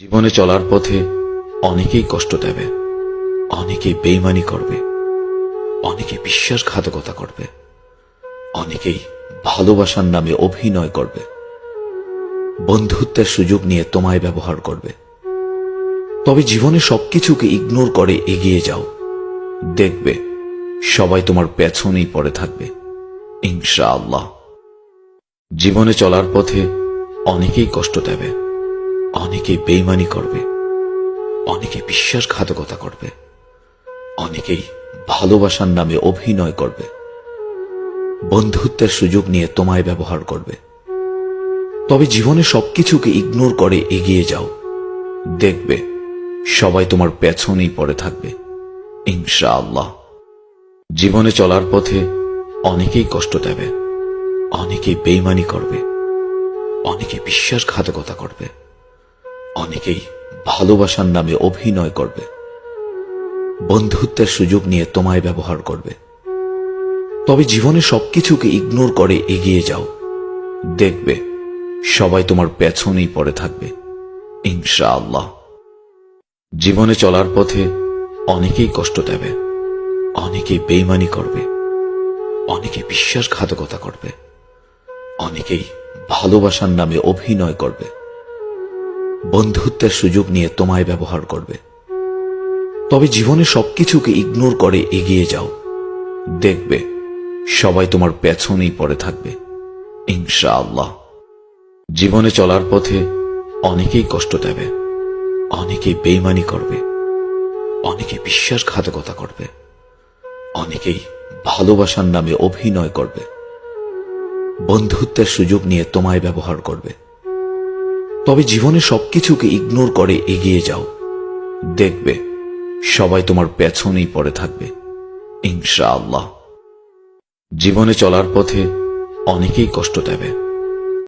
জীবনে চলার পথে অনেকেই কষ্ট দেবে, অনেকেই বেইমানি করবে, অনেকে বিশ্বাসঘাতকতা করবে, অনেকেই ভালোবাসার নামে অভিনয় করবে, বন্ধুত্বের সুযোগ নিয়ে তোমায় ব্যবহার করবে। তবে জীবনে সবকিছুকে ইগনোর করে এগিয়ে যাও, দেখবে সবাই তোমার পেছনেই পড়ে থাকবে ইনশাআল্লাহ। জীবনে চলার পথে অনেকেই কষ্ট দেবে, অনেকেই বেইমানি করবে, অনেকে বিশ্বাসঘাতকতা করবে, অনেকেই ভালোবাসার নামে অভিনয় করবে, বন্ধুত্বের সুযোগ নিয়ে তোমায় ব্যবহার করবে। তবে জীবনে সবকিছুকে ইগনোর করে এগিয়ে যাও, দেখবে সবাই তোমার পেছনেই পড়ে থাকবে ইনশাআল্লাহ। জীবনে চলার পথে অনেকেই কষ্ট দেবে, অনেকেই বেইমানি করবে, অনেকে বিশ্বাসঘাতকতা করবে, অনেকেই ভালোবাসার নামে অভিনয় করবে, বন্ধুত্বের সুযোগ নিয়ে তোমায় ব্যবহার করবে। তবে জীবনে সবকিছুকে ইগনোর করে এগিয়ে যাও, দেখবে সবাই তোমার পেছনেই পড়ে থাকবে ইনশাআল্লাহ। জীবনে চলার পথে অনেকেই কষ্ট দেবে, অনেকেই বেইমানি করবে, অনেকে বিশ্বাসঘাতকতা করবে, অনেকেই ভালোবাসার নামে অভিনয় করবে, বন্ধুত্বের সুযোগ নিয়ে তোমায় ব্যবহার করবে। তবে জীবনে সবকিছুকে ইগনোর করে এগিয়ে যাও, দেখবে সবাই তোমার পেছনেই পড়ে থাকবে ইনশাআল্লাহ। জীবনে চলার পথে অনেকেই কষ্ট দেবে, অনেকেই বেইমানি করবে, অনেকে বিশ্বাসঘাতকতা করবে, অনেকেই ভালোবাসার নামে অভিনয় করবে, বন্ধুত্বের সুযোগ নিয়ে তোমায় ব্যবহার করবে। তবে জীবনে সবকিছুকে ইগনোর করে এগিয়ে যাও, দেখবে সবাই তোমার পেছনেই পড়ে থাকবে ইনশাআল্লাহ। জীবনে চলার পথে অনেকেই কষ্ট দেবে,